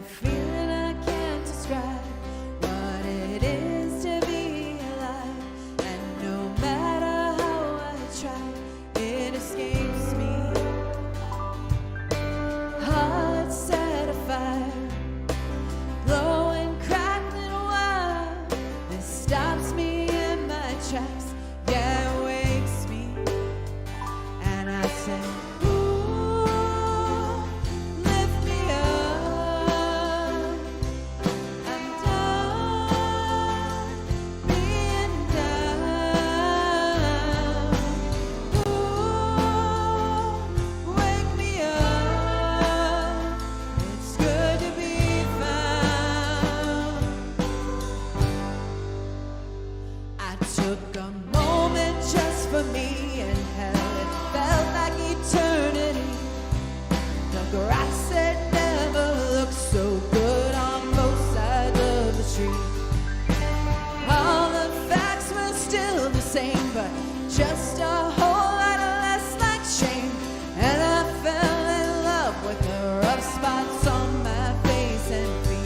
feeling I can't describe what it is to be alive, and no matter how I try, it escapes me. Heart set afire, glowing, crackling wild. This stops me in my tracks, yeah, it wakes me, and I say, took a moment just for me, and hell, it felt like eternity. The grass had never looked so good on both sides of the street. All the facts were still the same, but just a whole lot less like shame. And I fell in love with the rough spots on my face and feet.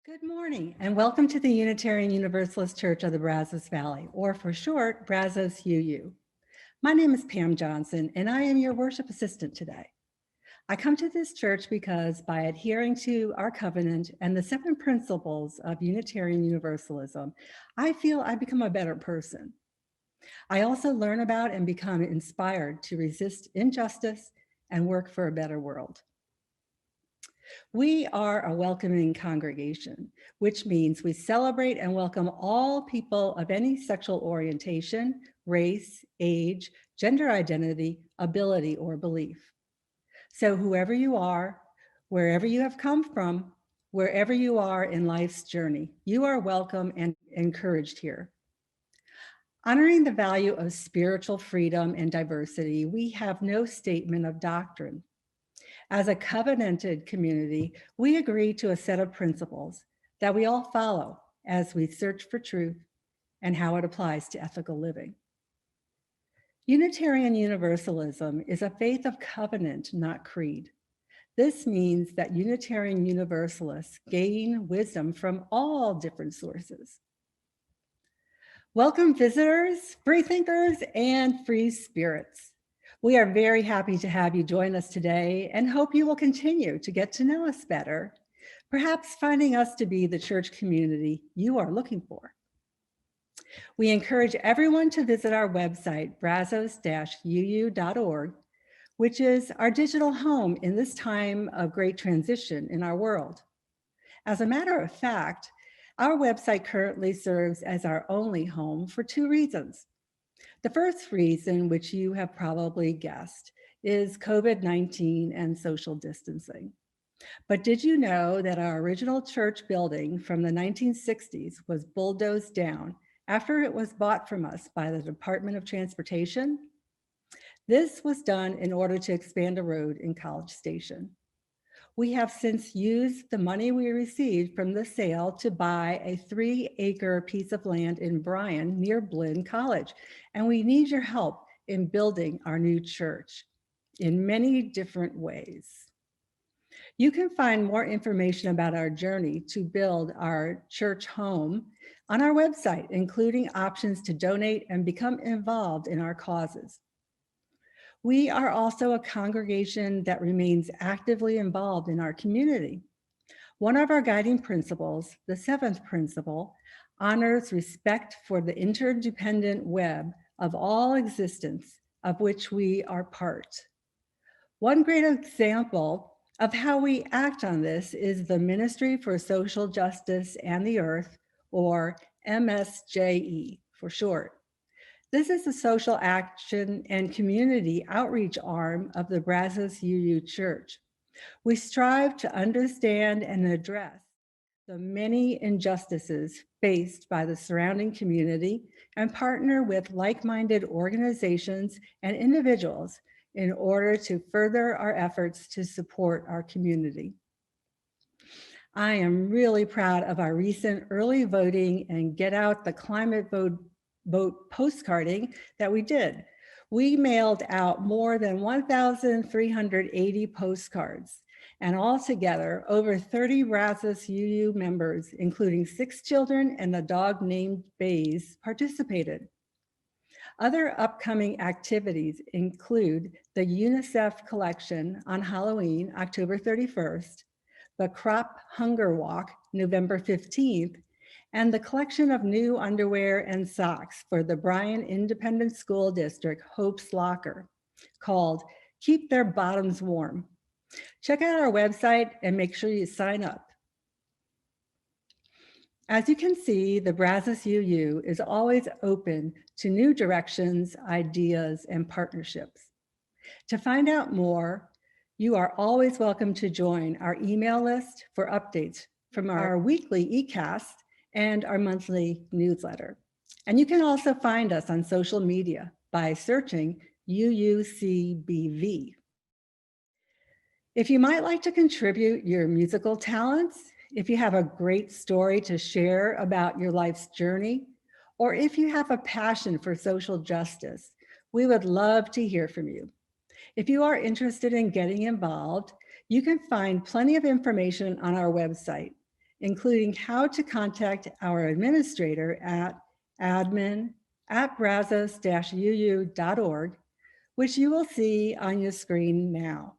Good morning, and welcome to the Unitarian Universalist Church of the Brazos Valley, or for short, Brazos UU. My name is Pam Johnson, and I am your worship assistant today. I come to this church because by adhering to our covenant and the 7 principles of Unitarian Universalism, I feel I become a better person. I also learn about and become inspired to resist injustice and work for a better world. We are a welcoming congregation, which means we celebrate and welcome all people of any sexual orientation, race, age, gender identity, ability, or belief. So whoever you are, wherever you have come from, wherever you are in life's journey, you are welcome and encouraged here. Honoring the value of spiritual freedom and diversity, we have no statement of doctrine. As a covenanted community, we agree to a set of principles that we all follow as we search for truth and how it applies to ethical living. Unitarian Universalism is a faith of covenant, not creed. This means that Unitarian Universalists gain wisdom from all different sources. Welcome visitors, free thinkers, and free spirits. We are very happy to have you join us today and hope you will continue to get to know us better, perhaps finding us to be the church community you are looking for. We encourage everyone to visit our website, brazos-uu.org, which is our digital home in this time of great transition in our world. As a matter of fact, our website currently serves as our only home for two reasons. The first reason, which you have probably guessed, is COVID-19 and social distancing. But did you know that our original church building from the 1960s was bulldozed down after it was bought from us by the Department of Transportation? This was done in order to expand a road in College Station. We have since used the money we received from the sale to buy a 3-acre piece of land in Bryan near Blinn College, and we need your help in building our new church in many different ways. You can find more information about our journey to build our church home on our website, including options to donate and become involved in our causes. We are also a congregation that remains actively involved in our community. One of our guiding principles, the 7th principle, honors respect for the interdependent web of all existence of which we are part. One great example of how we act on this is the Ministry for Social Justice and the Earth, or MSJE for short. This is a social action and community outreach arm of the Brazos UU Church. We strive to understand and address the many injustices faced by the surrounding community and partner with like-minded organizations and individuals in order to further our efforts to support our community. I am really proud of our recent early voting and Get Out the Climate Vote postcarding that we did. We mailed out more than 1,380 postcards, and altogether over 30 Brazos UU members, including 6 children and a dog named Baze, participated. Other upcoming activities include the UNICEF collection on Halloween, October 31st, the Crop Hunger Walk, November 15th, and the collection of new underwear and socks for the Bryan Independent School District Hope's Locker, called Keep Their Bottoms Warm. Check out our website and make sure you sign up. As you can see, the Brazos UU is always open to new directions, ideas, and partnerships. To find out more, you are always welcome to join our email list for updates from our weekly eCast and our monthly newsletter. And you can also find us on social media by searching UUCBV. If you might like to contribute your musical talents, if you have a great story to share about your life's journey, or if you have a passion for social justice, we would love to hear from you. If you are interested in getting involved, you can find plenty of information on our website, including how to contact our administrator at admin@brazos-uu.org, which you will see on your screen now.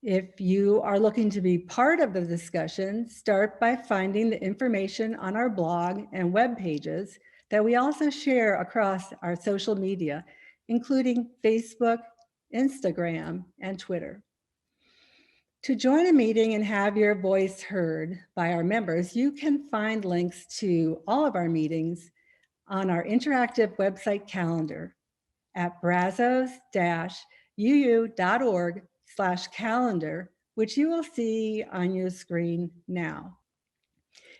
If you are looking to be part of the discussion, start by finding the information on our blog and web pages that we also share across our social media, including Facebook, Instagram, and Twitter. To join a meeting and have your voice heard by our members, you can find links to all of our meetings on our interactive website calendar at brazos-uu.org/calendar, which you will see on your screen now.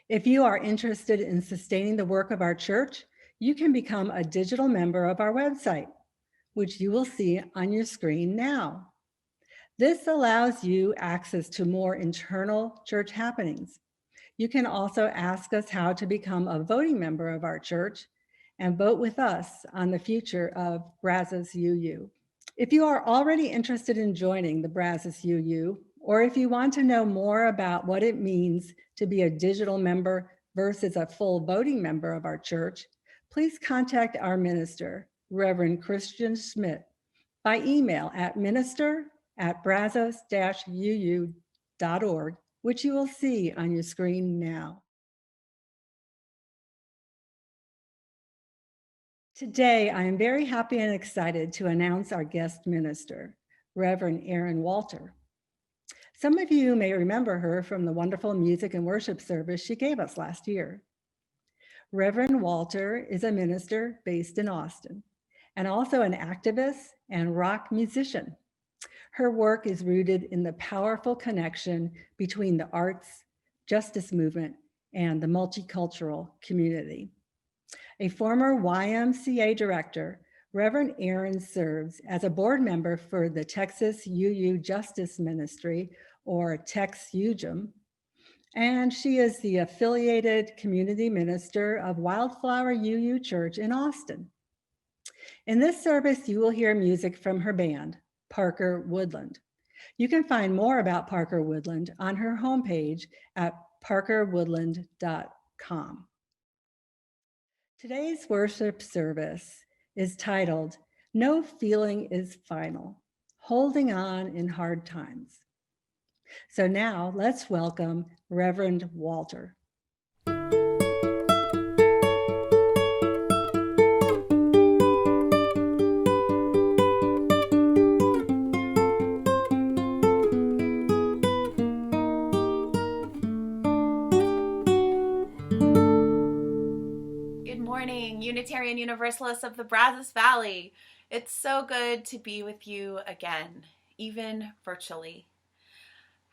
If you are interested in sustaining the work of our church, you can become a digital member of our website, which you will see on your screen now. This allows you access to more internal church happenings. You can also ask us how to become a voting member of our church and vote with us on the future of Brazos UU. If you are already interested in joining the Brazos UU, or if you want to know more about what it means to be a digital member versus a full voting member of our church, please contact our minister, Reverend Christian Schmidt, by email at minister@brazos-uu.org, which you will see on your screen now. Today, I am very happy and excited to announce our guest minister, Reverend Erin Walter. Some of you may remember her from the wonderful music and worship service she gave us last year. Reverend Walter is a minister based in Austin and also an activist and rock musician. Her work is rooted in the powerful connection between the arts, justice movement, and the multicultural community. A former YMCA director, Reverend Erin serves as a board member for the Texas UU Justice Ministry, or Tex-UJM, and she is the affiliated community minister of Wildflower UU Church in Austin. In this service, you will hear music from her band, Parker Woodland. You can find more about Parker Woodland on her homepage at parkerwoodland.com. Today's worship service is titled, "No Feeling is Final, Holding On in Hard Times." So now let's welcome Reverend Walter. Unitarian Universalists of the Brazos Valley. It's so good to be with you again, even virtually.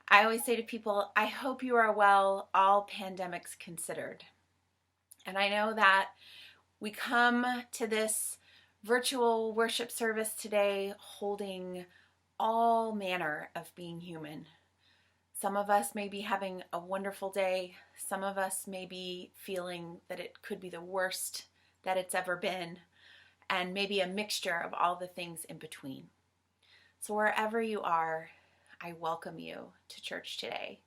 I always say to people, I hope you are well, all pandemics considered. And I know that we come to this virtual worship service today holding all manner of being human. Some of us may be having a wonderful day. Some of us may be feeling that it could be the worst that it's ever been, and maybe a mixture of all the things in between. So wherever you are, I welcome you to church today.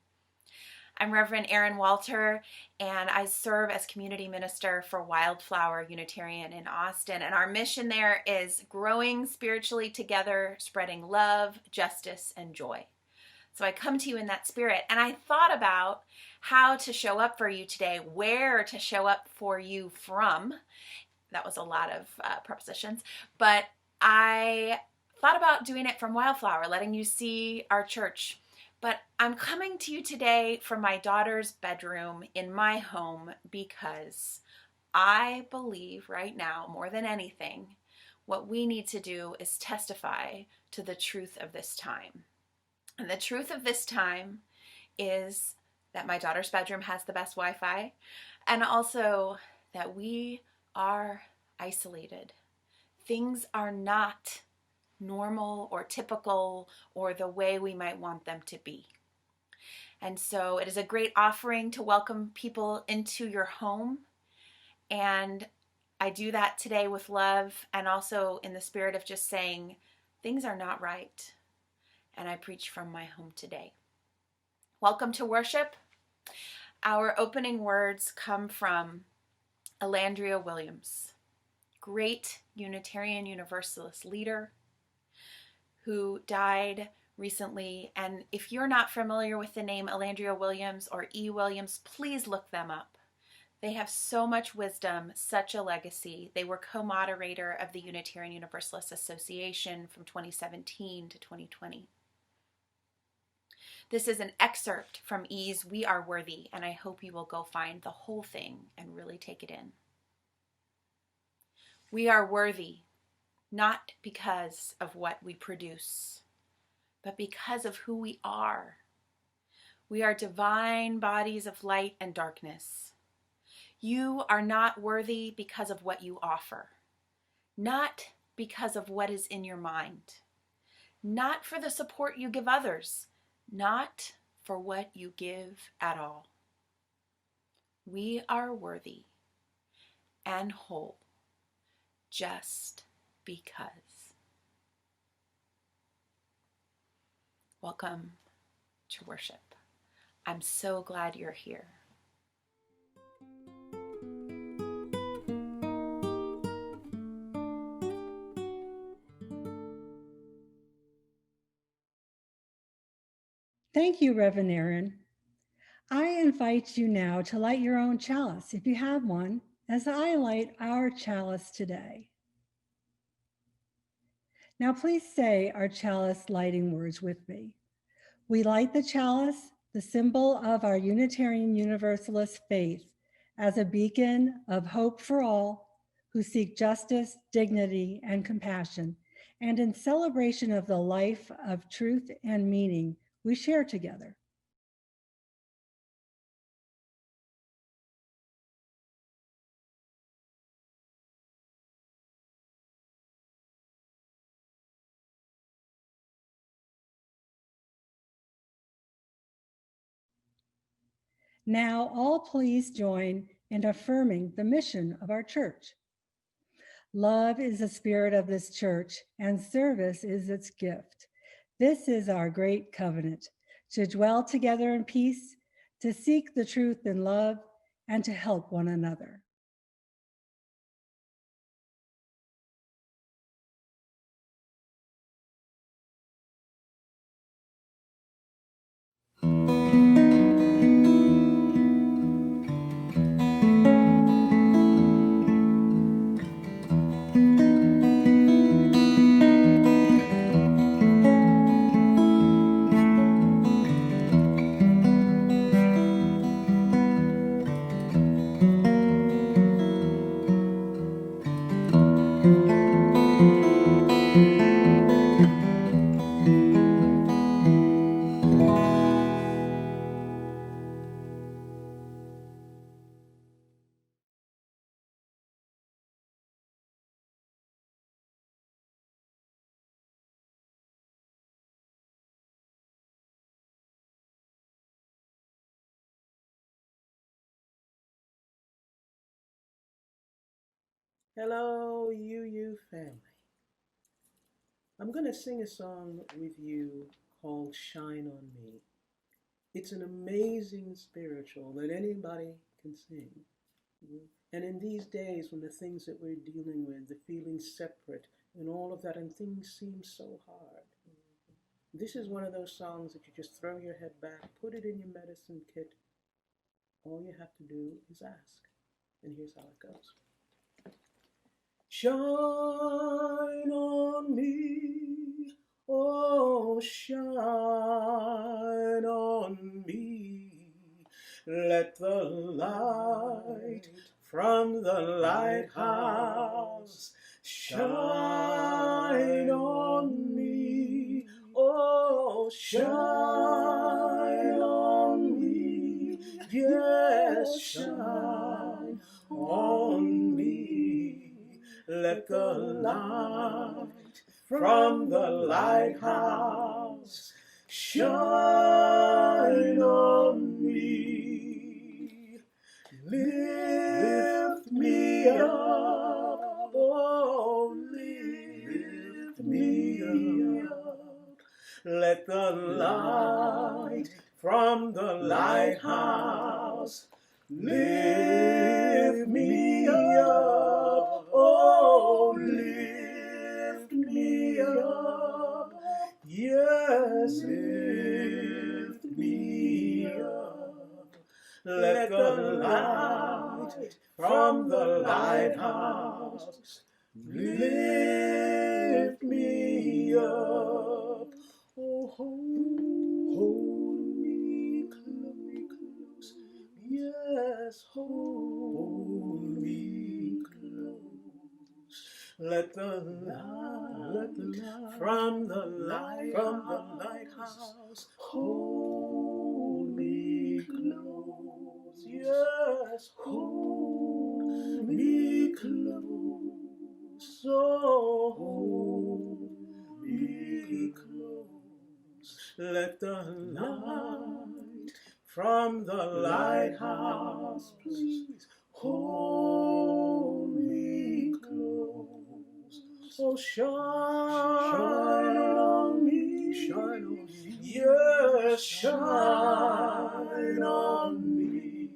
I'm Reverend Erin Walter, and I serve as community minister for Wildflower Unitarian in Austin. And our mission there is growing spiritually together, spreading love, justice, and joy. So I come to you in that spirit, and I thought about how to show up for you today, where to show up for you from. That was a lot of prepositions, but I thought about doing it from Wildflower, letting you see our church. But I'm coming to you today from my daughter's bedroom in my home because I believe right now, more than anything, what we need to do is testify to the truth of this time. And the truth of this time is that my daughter's bedroom has the best Wi-Fi, and also that we are isolated. Things are not normal or typical or the way we might want them to be. And so it is a great offering to welcome people into your home. And I do that today with love and also in the spirit of just saying things are not right. And I preach from my home today. Welcome to worship. Our opening words come from Elandria Williams, great Unitarian Universalist leader who died recently. And if you're not familiar with the name Elandria Williams or E. Williams, please look them up. They have so much wisdom, such a legacy. They were co-moderator of the Unitarian Universalist Association from 2017 to 2020. This is an excerpt from E's We Are Worthy, and I hope you will go find the whole thing and really take it in. We are worthy, not because of what we produce, but because of who we are. We are divine bodies of light and darkness. You are not worthy because of what you offer, not because of what is in your mind, not for the support you give others, not for what you give at all. We are worthy and whole just because. Welcome to worship. I'm so glad you're here. Thank you, Reverend Erin. I invite you now to light your own chalice, if you have one, as I light our chalice today. Now please say our chalice lighting words with me. We light the chalice, the symbol of our Unitarian Universalist faith, as a beacon of hope for all who seek justice, dignity, and compassion, and in celebration of the life of truth and meaning we share together. Now, all please join in affirming the mission of our church. Love is the spirit of this church, and service is its gift. This is our great covenant, to dwell together in peace, to seek the truth in love, and to help one another. Hello, UU family. I'm going to sing a song with you called Shine on Me. It's an amazing spiritual that anybody can sing. And in these days when the things that we're dealing with, the feeling separate and all of that, and things seem so hard, this is one of those songs that you just throw your head back, put it in your medicine kit. All you have to do is ask. And here's how it goes. Shine on me, oh shine on me. Let the light from the lighthouse shine on me, oh shine on me, yes, shine on me. Let the light from the lighthouse shine on me. Lift me up, oh, lift me up. Let the light from the lighthouse lift me up, oh, lift me up, yes, lift me up. Let the light from the lighthouse lift me up, oh, hold Let the light from the lighthouse hold me close. Yes, hold me close. So hold me close. Let the light from the lighthouse please hold me close. Oh, shine on me, shine on me, yes, shine on me.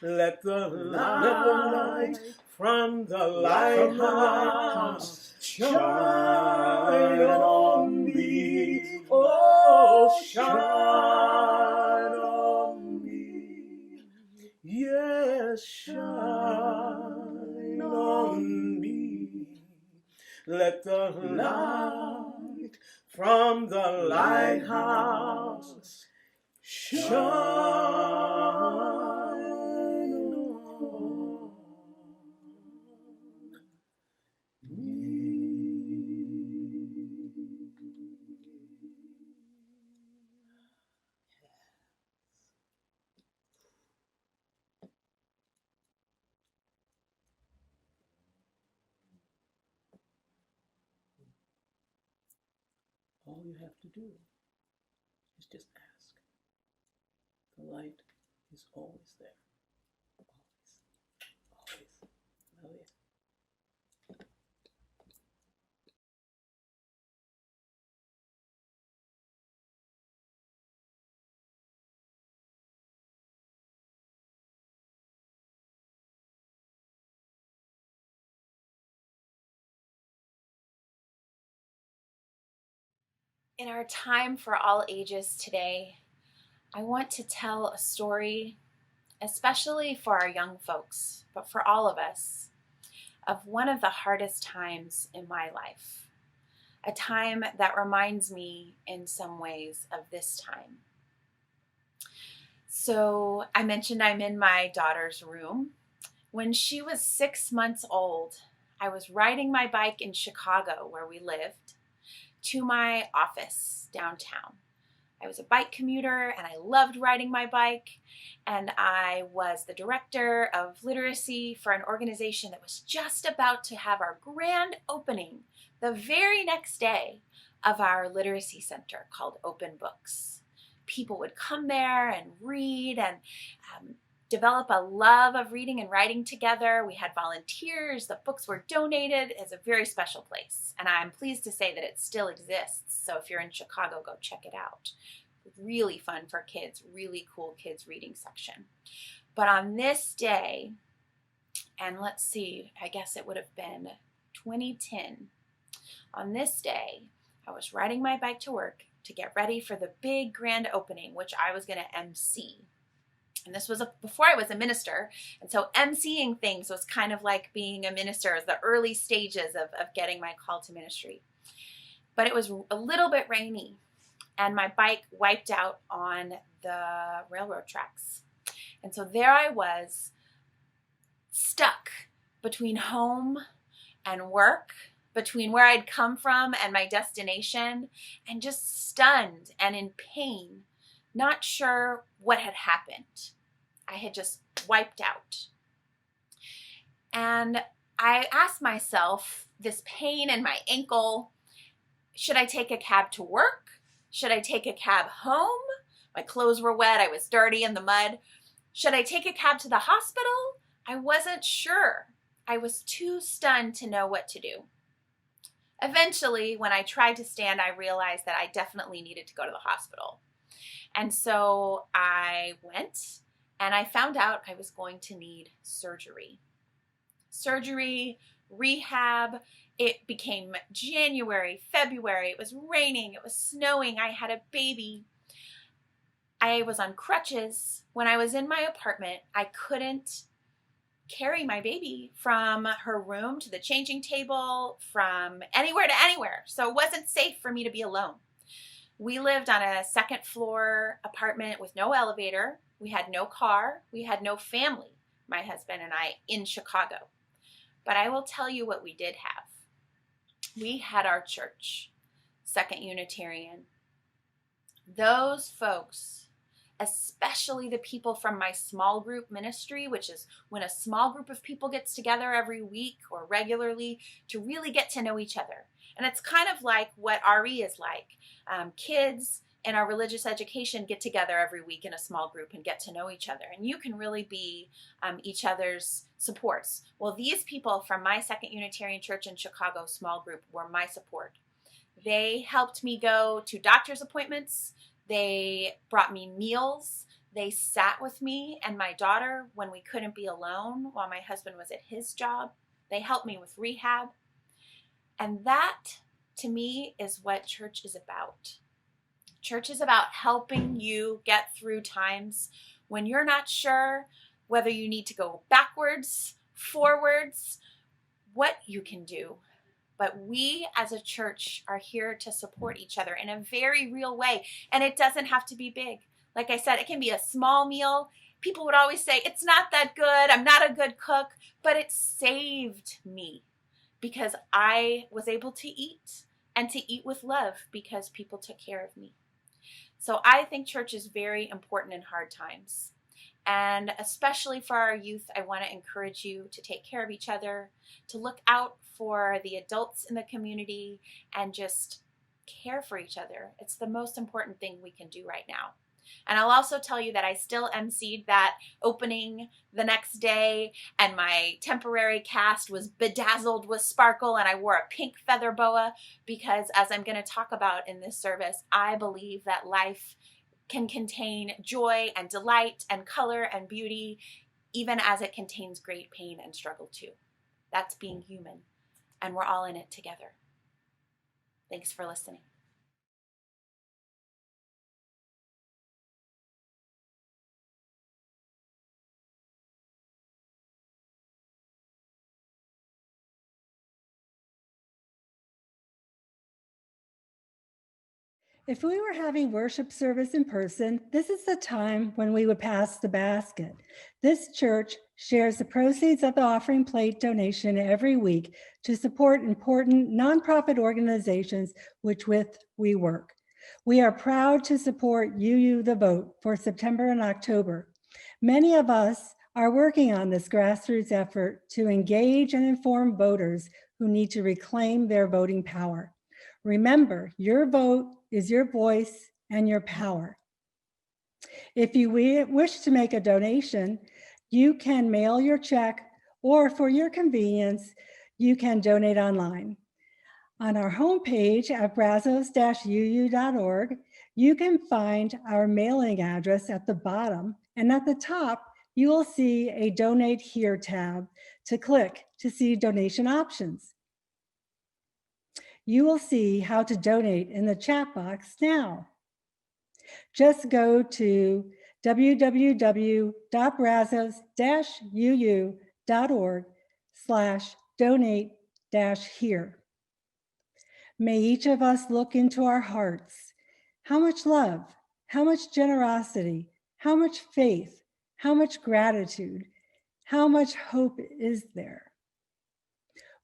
Let the light from the lighthouse shine on me. Oh, shine on me. Yes, shine on me. Let the light from the lighthouse shine on all you have to do is just ask. The light is always there. Always. Always. Oh, yeah. In our time for all ages today, I want to tell a story, especially for our young folks, but for all of us, of one of the hardest times in my life. A time that reminds me in some ways of this time. So I mentioned I'm in my daughter's room. When she was 6 months old, I was riding my bike in Chicago, where we lived, to my office downtown. I was a bike commuter and I loved riding my bike, and I was the director of literacy for an organization that was just about to have our grand opening the very next day of our literacy center called Open Books. People would come there and read and develop a love of reading and writing together. We had volunteers, the books were donated. It's a very special place, and I'm pleased to say that it still exists. So if you're in Chicago, go check it out. Really fun for kids, really cool kids reading section. But on this day, and let's see, I guess it would have been 2010. On this day, I was riding my bike to work to get ready for the big grand opening, which I was going to MC. And this was before I was a minister. And so emceeing things was kind of like being a minister, as the early stages of getting my call to ministry. But it was a little bit rainy, and my bike wiped out on the railroad tracks. And so there I was, stuck between home and work, between where I'd come from and my destination, and just stunned and in pain, not sure what had happened. I had just wiped out. And I asked myself, this pain in my ankle, should I take a cab to work? Should I take a cab home? My clothes were wet, I was dirty in the mud. Should I take a cab to the hospital? I wasn't sure. I was too stunned to know what to do. Eventually, when I tried to stand, I realized that I definitely needed to go to the hospital. And so I went, and I found out I was going to need surgery. Surgery, rehab. It became January, February. It was raining, it was snowing. I had a baby. I was on crutches. When I was in my apartment, I couldn't carry my baby from her room to the changing table, from anywhere to anywhere. So it wasn't safe for me to be alone. We lived on a second floor apartment with no elevator. We had no car. We had no family, my husband and I, in Chicago. But I will tell you what we did have. we had our church, Second Unitarian. Those folks, especially the people from my small group ministry, which is when a small group of people gets together every week or regularly to really get to know each other. And it's kind of like what RE is like. Kids in our religious education get together every week in a small group and get to know each other. And you can really be each other's supports. Well, these people from my Second Unitarian Church in Chicago small group were my support. They helped me go to doctor's appointments. They brought me meals. They sat with me and my daughter when we couldn't be alone while my husband was at his job. They helped me with rehab. And that, to me, is what church is about. Church is about helping you get through times when you're not sure whether you need to go backwards, forwards, what you can do. But we as a church are here to support each other in a very real way. And it doesn't have to be big. Like I said, it can be a small meal. People would always say, it's not that good. I'm not a good cook. But it saved me because I was able to eat and to eat with love because people took care of me. So I think church is very important in hard times. And especially for our youth, I want to encourage you to take care of each other, to look out for the adults in the community, and just care for each other. It's the most important thing we can do right now. And I'll also tell you that I still emceed that opening the next day, and my temporary cast was bedazzled with sparkle, and I wore a pink feather boa because, as I'm going to talk about in this service, I believe that life can contain joy and delight and color and beauty, even as it contains great pain and struggle too. That's being human, and we're all in it together. Thanks for listening. If we were having worship service in person, this is the time when we would pass the basket. This church shares the proceeds of the offering plate donation every week to support important nonprofit organizations with which we work. We are proud to support UU the Vote for September and October. Many of us are working on this grassroots effort to engage and inform voters who need to reclaim their voting power. Remember, your vote is your voice and your power. If you wish to make a donation, you can mail your check, or for your convenience, you can donate online. On our homepage at brazos-uu.org, you can find our mailing address at the bottom, and at the top, you will see a Donate Here tab to click to see donation options. You will see how to donate in the chat box now. Just go to www.brazos-uu.org/donate-here. May each of us look into our hearts. How much love, how much generosity, how much faith, how much gratitude, how much hope is there?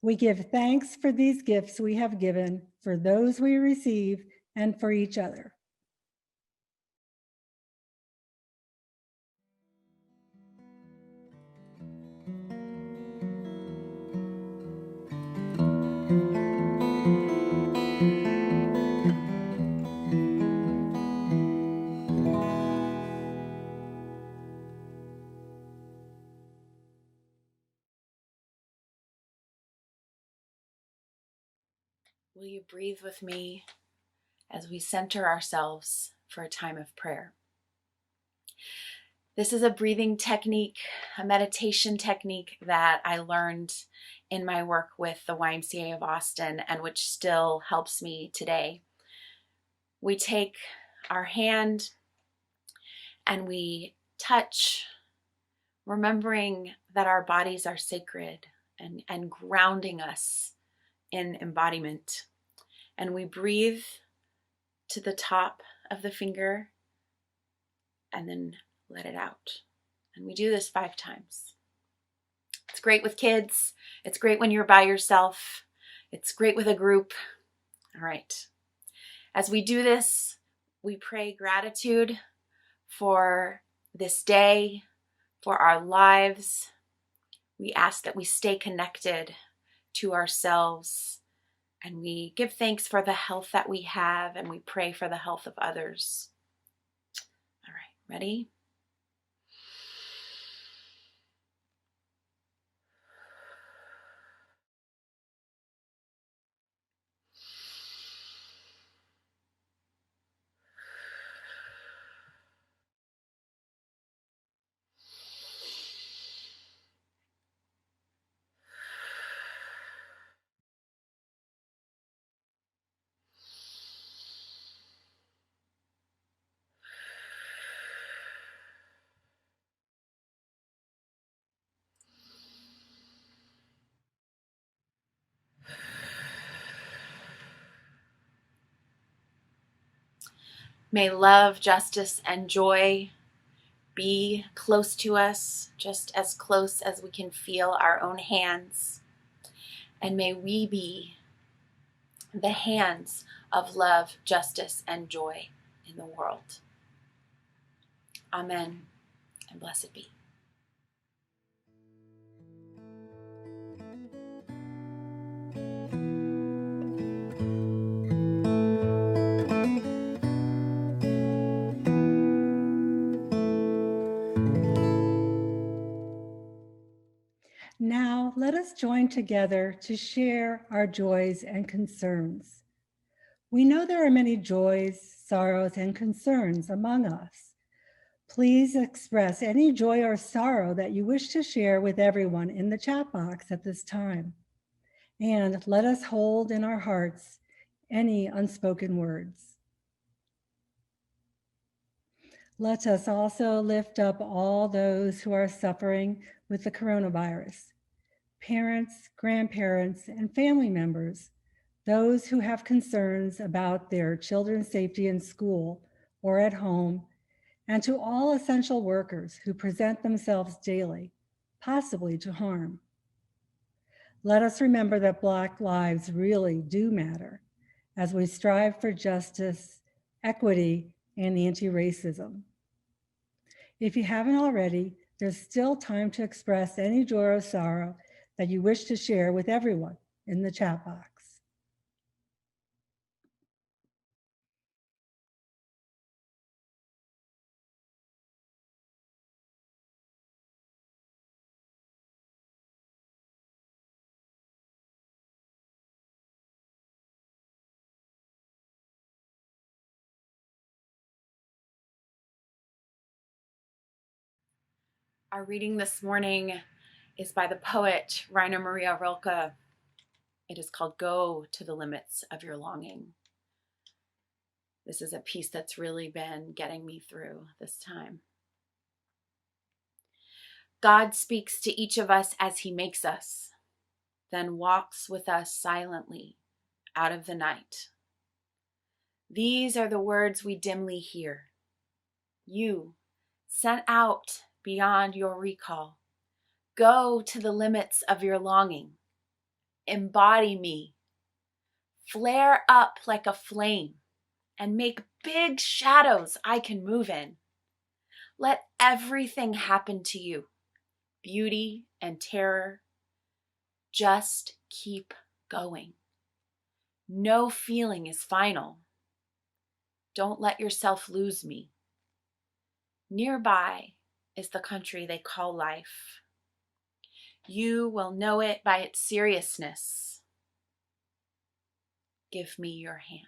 We give thanks for these gifts we have given, for those we receive, and for each other. Will you breathe with me as we center ourselves for a time of prayer? This is a breathing technique, a meditation technique that I learned in my work with the YMCA of Austin, and which still helps me today. We take our hand and we touch, remembering that our bodies are sacred and grounding us in embodiment. And we breathe to the top of the finger and then let it out. And we do this 5 times. It's great with kids. It's great when you're by yourself. It's great with a group. All right. As we do this, we pray gratitude for this day, for our lives. We ask that we stay connected to ourselves, and we give thanks for the health that we have, and we pray for the health of others. All right, ready? May love, justice, and joy be close to us, just as close as we can feel our own hands. And may we be the hands of love, justice, and joy in the world. Amen, and blessed be. Now, let us join together to share our joys and concerns. We know there are many joys, sorrows, and concerns among us. Please express any joy or sorrow that you wish to share with everyone in the chat box at this time. And let us hold in our hearts any unspoken words. Let us also lift up all those who are suffering with the coronavirus. Parents, grandparents, and family members, those who have concerns about their children's safety in school or at home, and to all essential workers who present themselves daily, possibly to harm. Let us remember that Black lives really do matter as we strive for justice, equity, and anti-racism. If you haven't already, there's still time to express any joy or sorrow that you wish to share with everyone in the chat box. Our reading this morning is by the poet Rainer Maria Rilke. It is called Go to the Limits of Your Longing. This is a piece that's really been getting me through this time. God speaks to each of us as he makes us, then walks with us silently out of the night. These are the words we dimly hear. You, sent out beyond your recall, go to the limits of your longing. Embody me. Flare up like a flame and make big shadows I can move in. Let everything happen to you, beauty and terror. Just keep going. No feeling is final. Don't let yourself lose me. Nearby is the country they call life. You will know it by its seriousness. Give me your hand.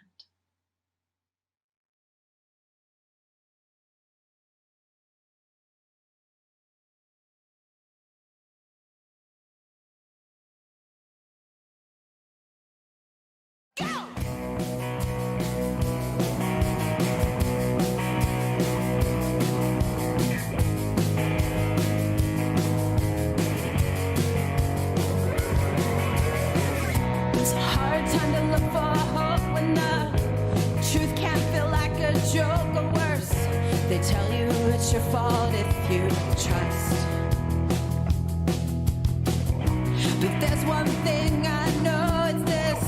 It's a hard time to look for hope when the truth can feel like a joke or worse. They tell you it's your fault if you trust. But there's one thing I know, it's this: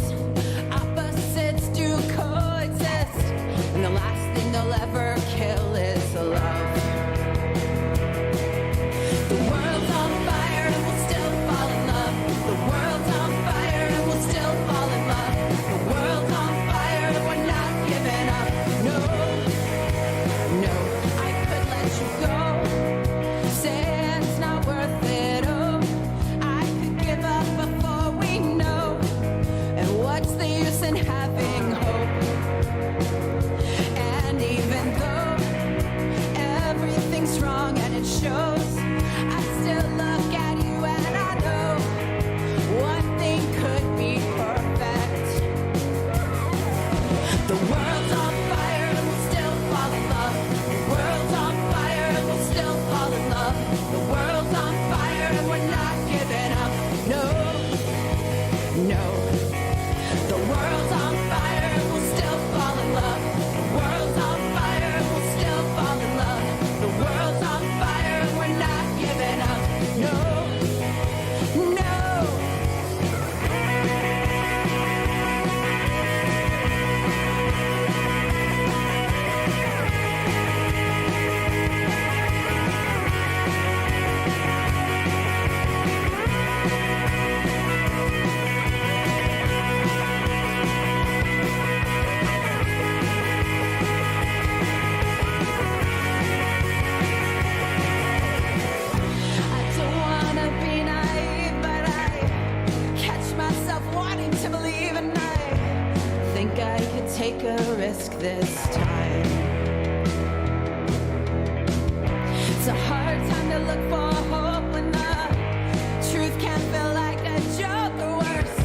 could take a risk this time. It's a hard time to look for hope when the truth can feel like a joke or worse.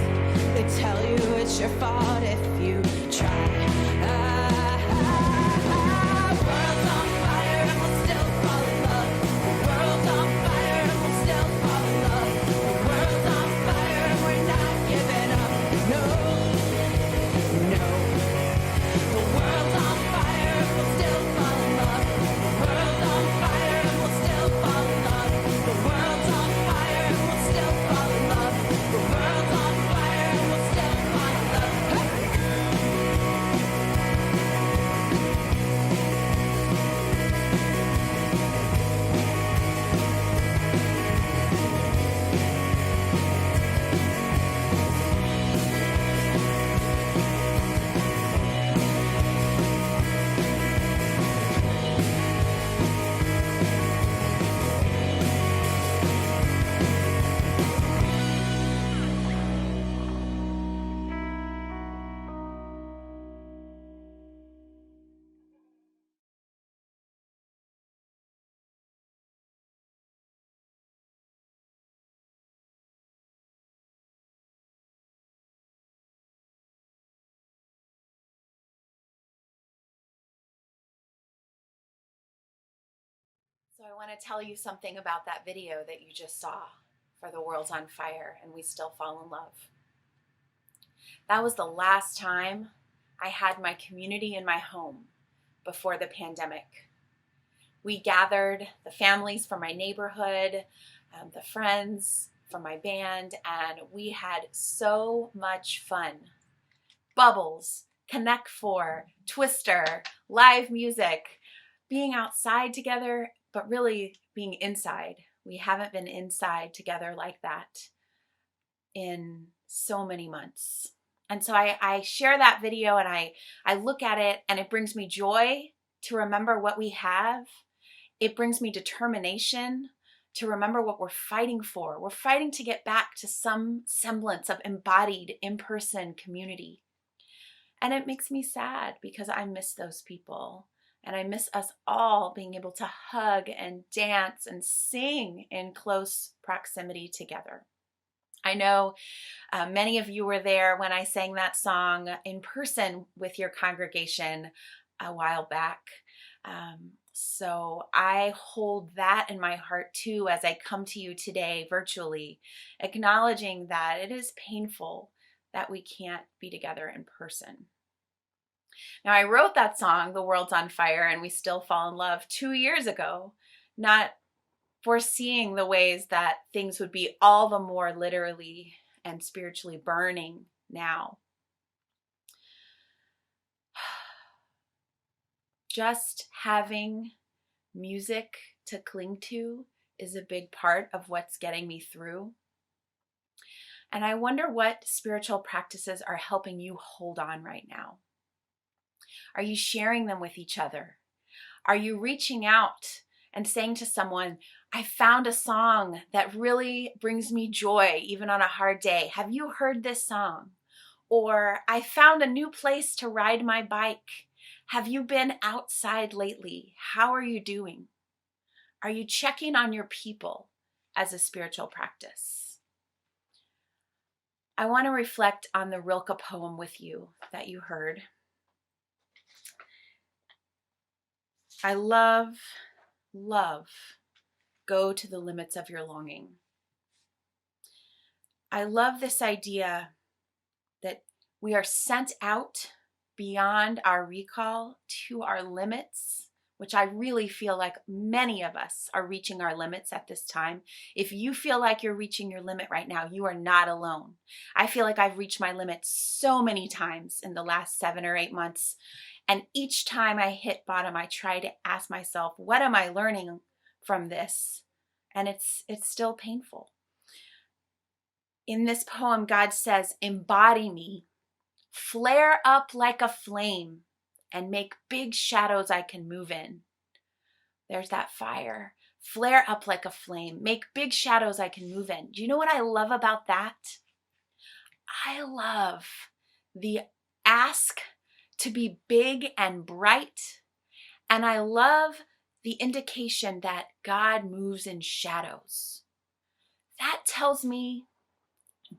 They tell you it's your fault if you try. World's on fire and we'll still fall in love. The world's on fire and we'll still fall in love. The world's on fire and we're not giving up. No, no. The world's on fire and we'll still fall in love. The world's on fire and we'll still fall in love. The world's on fire and we'll still fall in love. The world's on fire and we'll still fall in love. Hey! So I want to tell you something about that video that you just saw for The World's on Fire and We Still Fall in Love. That was the last time I had my community in my home before the pandemic. We gathered the families from my neighborhood, the friends from my band, and we had so much fun. Bubbles, Connect Four, Twister, live music, being outside together, but really being inside. We haven't been inside together like that in so many months. And so I share that video and I look at it and it brings me joy to remember what we have. It brings me determination to remember what we're fighting for. We're fighting to get back to some semblance of embodied in-person community. And it makes me sad because I miss those people. And I miss us all being able to hug and dance and sing in close proximity together. I know many of you were there when I sang that song in person with your congregation a while back. So I hold that in my heart too as I come to you today virtually, acknowledging that it is painful that we can't be together in person. Now, I wrote that song, The World's on Fire and We Still Fall in Love, 2 years ago, not foreseeing the ways that things would be all the more literally and spiritually burning now. Just having music to cling to is a big part of what's getting me through. And I wonder what spiritual practices are helping you hold on right now. Are you sharing them with each other? Are you reaching out and saying to someone, I found a song that really brings me joy even on a hard day. Have you heard this song? Or I found a new place to ride my bike. Have you been outside lately? How are you doing? Are you checking on your people as a spiritual practice? I want to reflect on the Rilke poem with you that you heard. I love, go to the limits of your longing. I love this idea that we are sent out beyond our recall to our limits, which I really feel like many of us are reaching our limits at this time. If you feel like you're reaching your limit right now, you are not alone. I feel like I've reached my limit so many times in the last 7 or 8 months. And each time I hit bottom, I try to ask myself, what am I learning from this? And it's still painful. In this poem, God says, embody me, flare up like a flame, and make big shadows I can move in. There's that fire. Flare up like a flame, make big shadows I can move in. Do you know what I love about that? I love the ask to be big and bright. And I love the indication that God moves in shadows. That tells me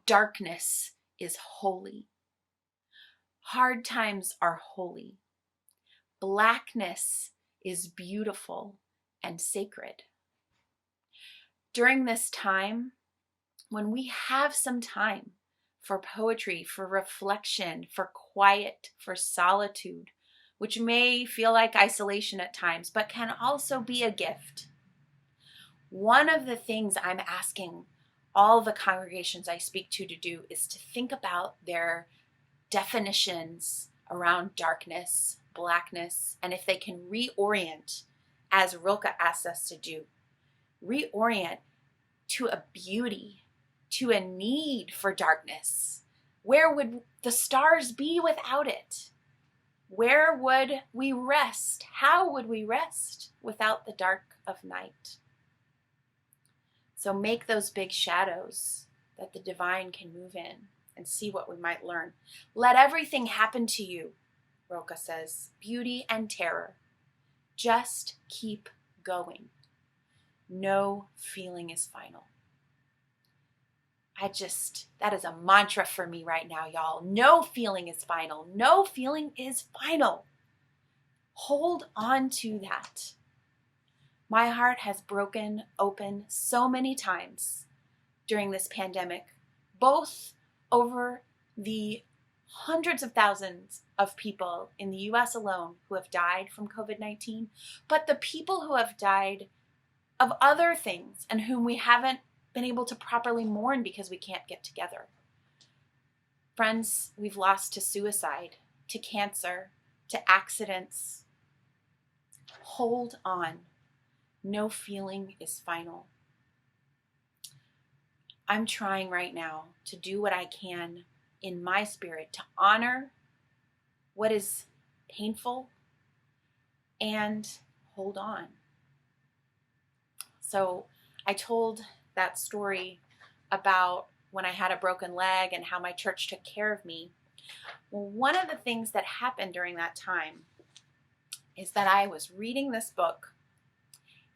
darkness is holy. Hard times are holy. Blackness is beautiful and sacred. During this time, when we have some time for poetry, for reflection, for quiet, for solitude, which may feel like isolation at times, but can also be a gift. One of the things I'm asking all the congregations I speak to do is to think about their definitions around darkness, blackness, and if they can reorient, as Rilke asks us to do, reorient to a beauty, to a need for darkness. Where would the stars be without it? Where would we rest? How would we rest without the dark of night? So make those big shadows that the divine can move in and see what we might learn. Let everything happen to you, Rilke says, beauty and terror. Just keep going. No feeling is final. That is a mantra for me right now, y'all. No feeling is final. No feeling is final. Hold on to that. My heart has broken open so many times during this pandemic, both over the hundreds of thousands of people in the US alone who have died from COVID-19, but the people who have died of other things and whom we haven't been able to properly mourn because we can't get together. Friends we've lost to suicide, to cancer, to accidents. Hold on. No feeling is final. I'm trying right now to do what I can in my spirit to honor what is painful and hold on. So I told that story about when I had a broken leg and how my church took care of me. Well, one of the things that happened during that time is that I was reading this book,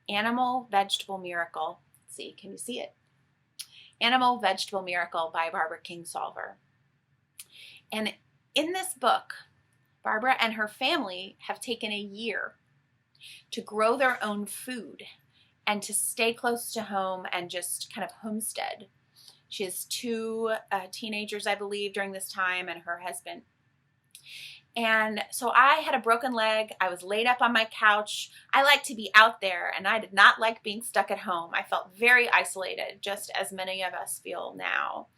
Animal Vegetable Miracle. Let's see, can you see it? Animal Vegetable Miracle by Barbara Kingsolver. And in this book, Barbara and her family have taken a year to grow their own food and to stay close to home and just kind of homestead. She has two teenagers, I believe, during this time, and her husband. And so I had a broken leg. I was laid up on my couch. I like to be out there, and I did not like being stuck at home. I felt very isolated, just as many of us feel now.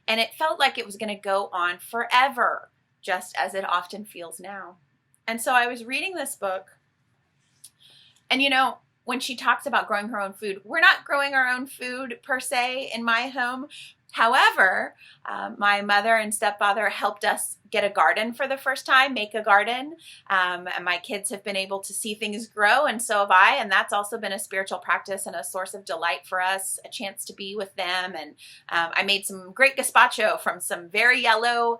And it felt like it was going to go on forever, just as it often feels now. And so I was reading this book, and when she talks about growing her own food, we're not growing our own food per se in my home. However, my mother and stepfather helped us get a garden for the first time, make a garden. And my kids have been able to see things grow, and so have I. And that's also been a spiritual practice and a source of delight for us, a chance to be with them. And I made some great gazpacho from some very yellow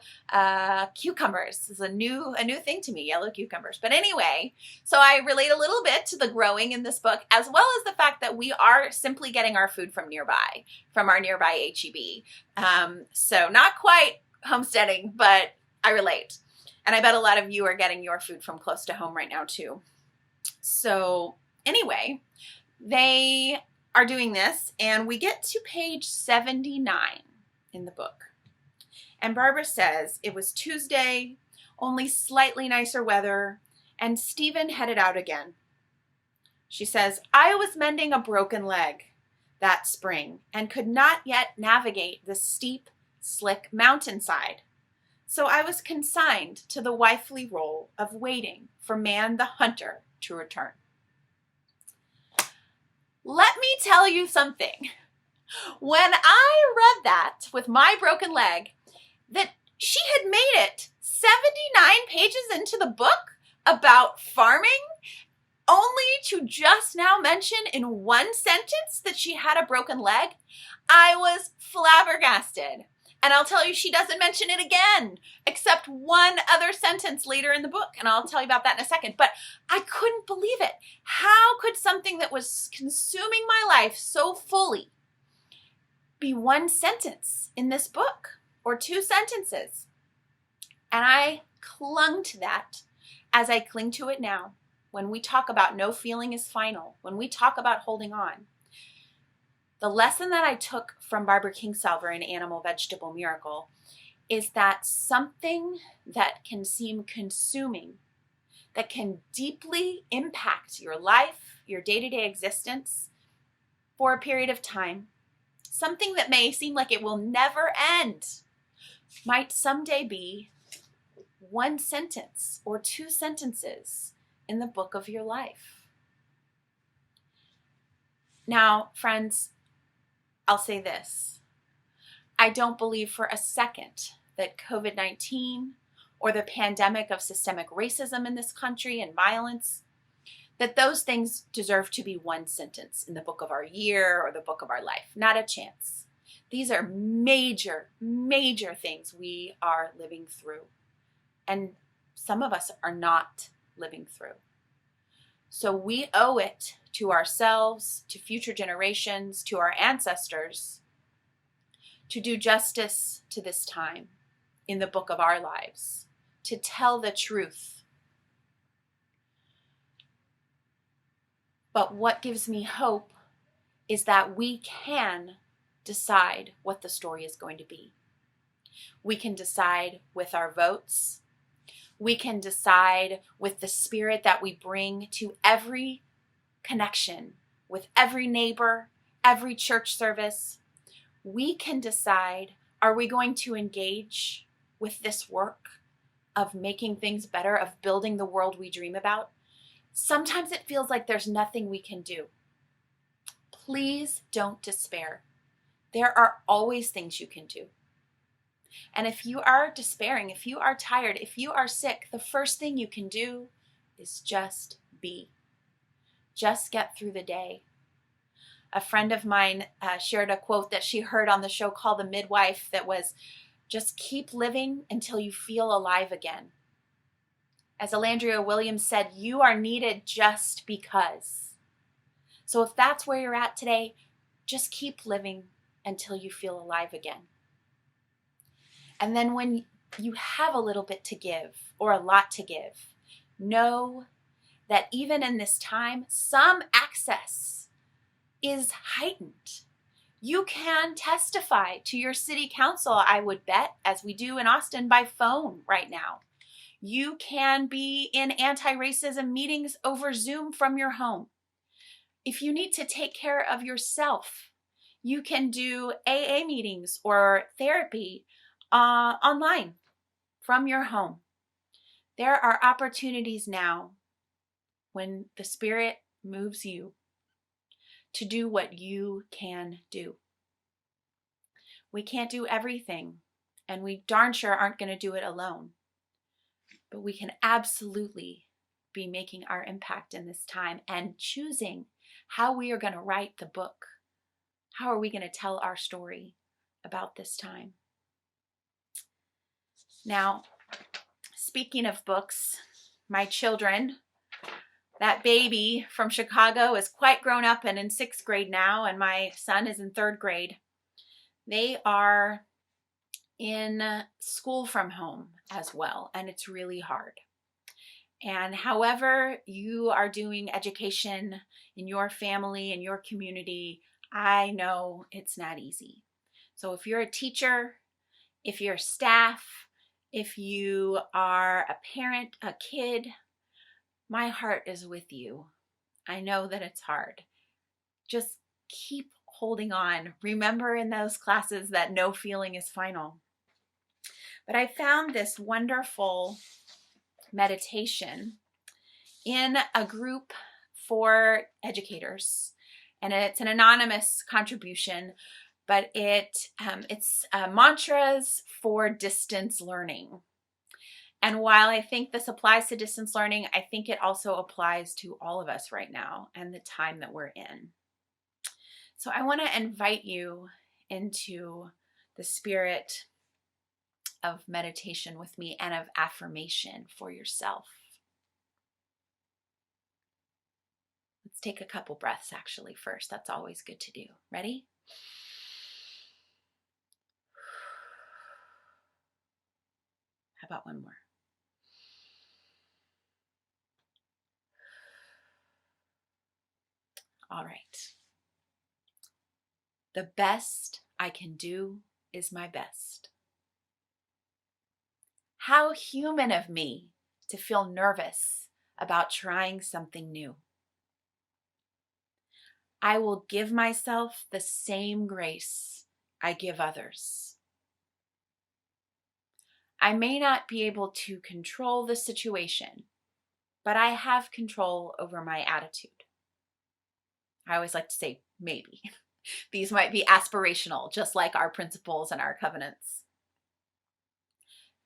cucumbers. This is a new thing to me, yellow cucumbers. But anyway, so I relate a little bit to the growing in this book, as well as the fact that we are simply getting our food from our nearby HEB. So not quite homesteading, but I relate. And I bet a lot of you are getting your food from close to home right now too. So anyway, they are doing this, and we get to page 79 in the book. And Barbara says, it was Tuesday, only slightly nicer weather, and Stephen headed out again. She says, I was mending a broken leg that spring and could not yet navigate the steep, slick mountainside. So I was consigned to the wifely role of waiting for Man the Hunter to return. Let me tell you something. When I read that with my broken leg, that she had made it 79 pages into the book about farming, only to just now mention in one sentence that she had a broken leg, I was flabbergasted. And I'll tell you, she doesn't mention it again, except one other sentence later in the book. And I'll tell you about that in a second. But I couldn't believe it. How could something that was consuming my life so fully be one sentence in this book, or two sentences? And I clung to that as I cling to it now. When we talk about no feeling is final, when we talk about holding on, the lesson that I took from Barbara Kingsolver in Animal Vegetable Miracle is that something that can seem consuming, that can deeply impact your life, your day-to-day existence for a period of time, something that may seem like it will never end, might someday be one sentence or two sentences in the book of your life. Now, friends, I'll say this. I don't believe for a second that COVID-19 or the pandemic of systemic racism in this country and violence, that those things deserve to be one sentence in the book of our year or the book of our life. Not a chance. These are major, major things we are living through. And some of us are not living through. So we owe it to ourselves, to future generations, to our ancestors, to do justice to this time in the book of our lives, to tell the truth. But what gives me hope is that we can decide what the story is going to be. We can decide with our votes. We can decide with the spirit that we bring to every connection, with every neighbor, every church service. We can decide, are we going to engage with this work of making things better, of building the world we dream about? Sometimes it feels like there's nothing we can do. Please don't despair. There are always things you can do. And if you are despairing, if you are tired, if you are sick, the first thing you can do is just be. Just get through the day. A friend of mine shared a quote that she heard on the show called The Midwife that was, just keep living until you feel alive again. As Alandria Williams said, you are needed just because. So if that's where you're at today, just keep living until you feel alive again. And then when you have a little bit to give or a lot to give, know that even in this time, some access is heightened. You can testify to your city council, I would bet, as we do in Austin, by phone right now. You can be in anti-racism meetings over Zoom from your home. If you need to take care of yourself, you can do AA meetings or therapy online from your home. There are opportunities now when the Spirit moves you to do what you can do. We can't do everything, and we darn sure aren't going to do it alone. But we can absolutely be making our impact in this time and choosing how we are going to write the book. How are we going to tell our story about this time? Now, speaking of books, my children, that baby from Chicago is quite grown up and in 6th grade now, and my son is in 3rd grade. They are in school from home as well, and it's really hard. And however you are doing education in your family, in your community, I know it's not easy. So if you're a teacher, if you're staff, if you are a parent, a kid, my heart is with you. I know that it's hard. Just keep holding on. Remember in those classes that no feeling is final. But I found this wonderful meditation in a group for educators, and it's an anonymous contribution, but it's mantras for distance learning. And while I think this applies to distance learning, I think it also applies to all of us right now and the time that we're in. So I want to invite you into the spirit of meditation with me and of affirmation for yourself. Let's take a couple breaths actually first. That's always good to do. Ready? How about one more? All right. The best I can do is my best. How human of me to feel nervous about trying something new. I will give myself the same grace I give others. I may not be able to control the situation, but I have control over my attitude. I always like to say maybe. These might be aspirational, just like our principles and our covenants.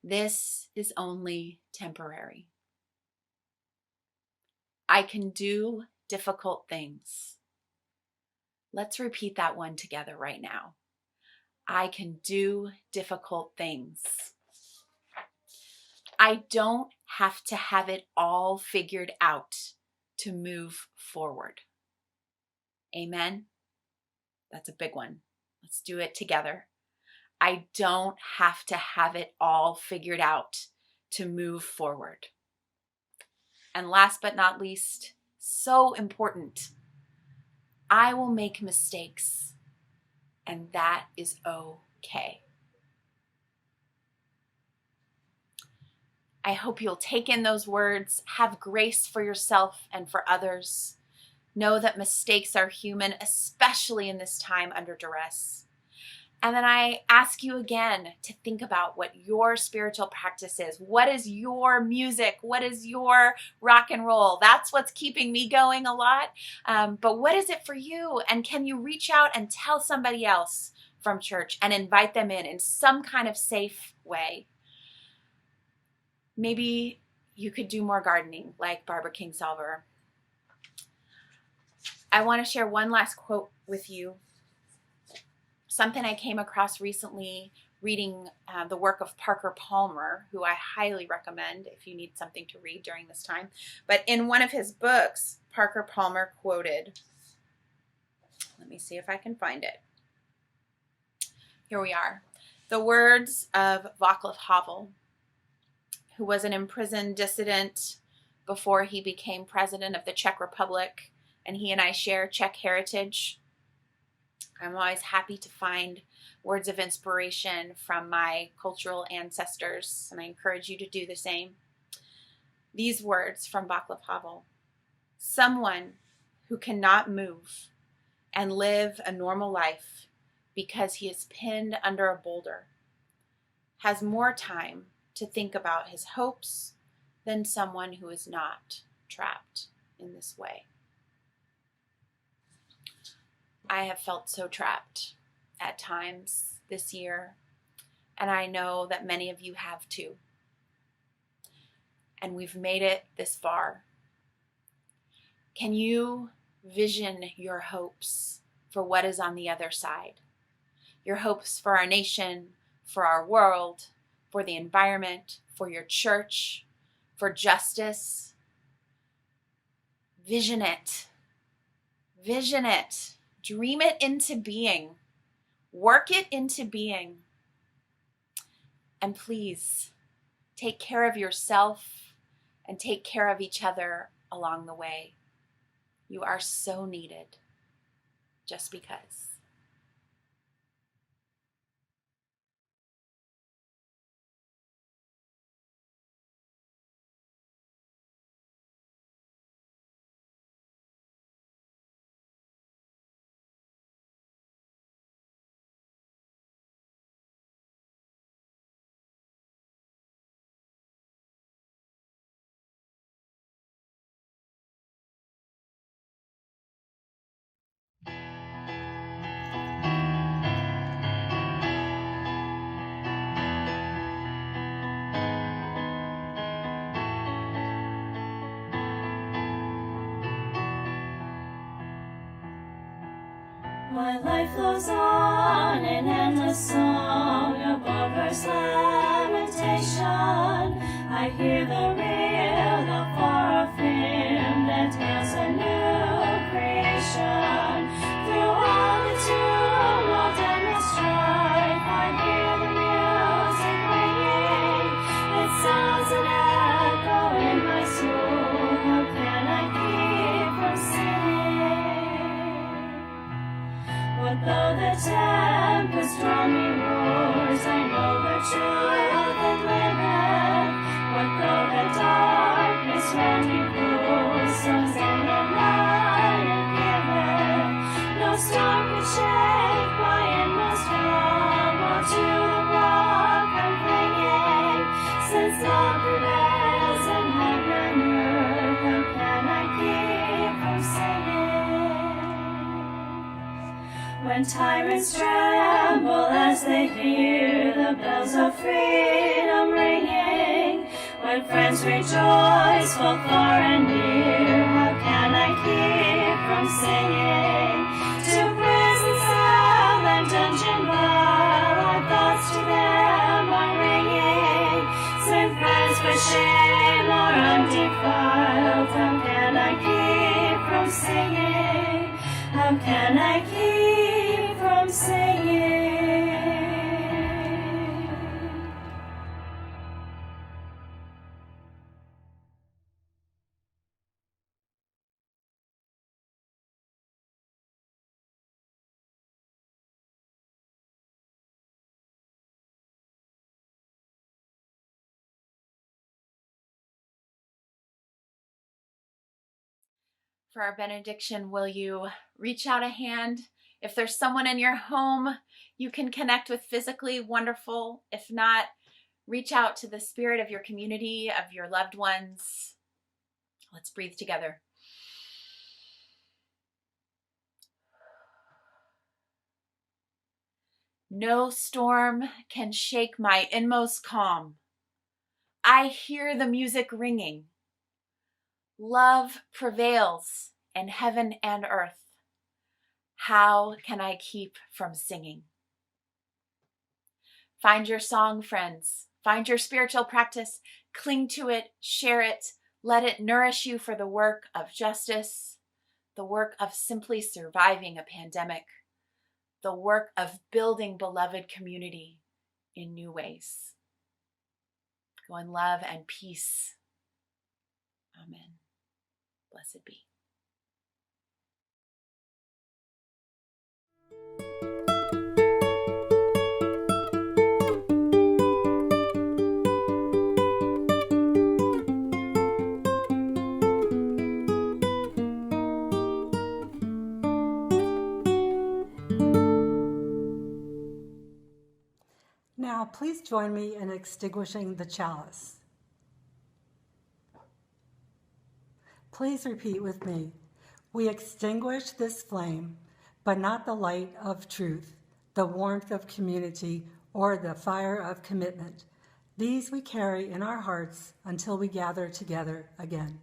This is only temporary. I can do difficult things. Let's repeat that one together right now. I can do difficult things. I don't have to have it all figured out to move forward. Amen? That's a big one. Let's do it together. I don't have to have it all figured out to move forward. And last but not least, so important, I will make mistakes, and that is okay. I hope you'll take in those words, have grace for yourself and for others. Know that mistakes are human, especially in this time under duress. And then I ask you again to think about what your spiritual practice is. What is your music? What is your rock and roll? That's what's keeping me going a lot. But what is it for you? And can you reach out and tell somebody else from church and invite them in some kind of safe way? Maybe you could do more gardening like Barbara Kingsolver. I want to share one last quote with you. Something I came across recently reading the work of Parker Palmer, who I highly recommend if you need something to read during this time. But in one of his books, Parker Palmer quoted, let me see if I can find it. Here we are. The words of Václav Havel, who was an imprisoned dissident before he became president of the Czech Republic, and he and I share Czech heritage. I'm always happy to find words of inspiration from my cultural ancestors, and I encourage you to do the same. These words from Václav Havel: someone who cannot move and live a normal life because he is pinned under a boulder has more time to think about his hopes than someone who is not trapped in this way. I have felt so trapped at times this year, and I know that many of you have too. And we've made it this far. Can you vision your hopes for what is on the other side? Your hopes for our nation, for our world, for the environment, for your church, for justice. Vision it. Vision it. Dream it into being. Work it into being. And please, take care of yourself and take care of each other along the way. You are so needed, just because. My life flows on in endless song above earth's lamentation. I hear the real, the far-off hymn that hails a new creation. Through all the tumult and the strife, I hear the music ringing. It sounds an echo in my soul. How can I keep from singing? What though the tempest round me roars, I know the truth that liveth. What though the darkness round me grows, songs in the night it giveth. No storm can shake my inmost calm, while to the rock I'm clinging. Since love prevails in heaven and earth, how can I keep from singing? When tyrants tremble as they hear the bells of freedom ringing, when friends rejoice both far and near, how can I keep from singing? To prison cell and dungeon vile, our thoughts to them are ringing. Send friends for shame or undefiled, how can I keep from singing? How can I keep from singing? For our benediction, will you reach out a hand? If there's someone in your home you can connect with physically, wonderful. If not, reach out to the spirit of your community, of your loved ones. Let's breathe together. No storm can shake my inmost calm. I hear the music ringing. Love prevails in heaven and earth. How can I keep from singing? Find your song, friends. Find your spiritual practice. Cling to it, share it. Let it nourish you for the work of justice, the work of simply surviving a pandemic, the work of building beloved community in new ways. Go in love and peace. Amen. Blessed be. Now, please join me in extinguishing the chalice. Please repeat with me. We extinguish this flame, but not the light of truth, the warmth of community, or the fire of commitment. These we carry in our hearts until we gather together again.